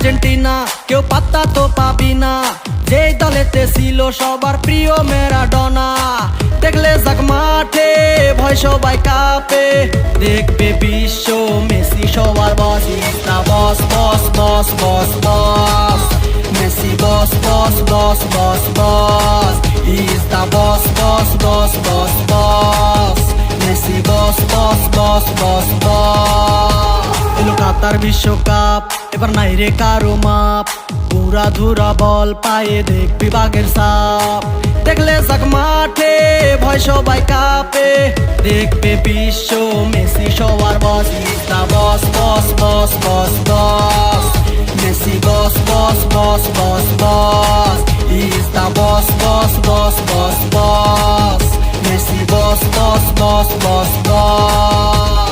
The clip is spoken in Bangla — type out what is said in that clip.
আর্জেন্টিনা কেউ পাত্তা তো পাবি না, যেই দলেতে ছিল সবার প্রিয় ম্যারাডোনা। দেখলে যাক মাঠে ভয় সবাই কাঁপে, দেখবে বিশ্ব মেসি সবার boss. Is the boss boss boss boss boss, Messi boss boss boss boss boss. Is the boss boss boss boss boss, Messi boss boss boss boss boss. এলো কাতার বিশ্বকাপ, এবার নাই রে কারো মাপ, পুরা ধুরা বল পায়ে দেখবি বাঘের সাপ। দেখলে যাক মাঠে ভয় সবাই কাঁপে, দেখবে বিশ্ব মেসি সবার boss. Is the boss boss boss boss boss, Messi boss boss boss boss boss. Is the boss boss boss boss boss, Messi boss boss boss boss boss.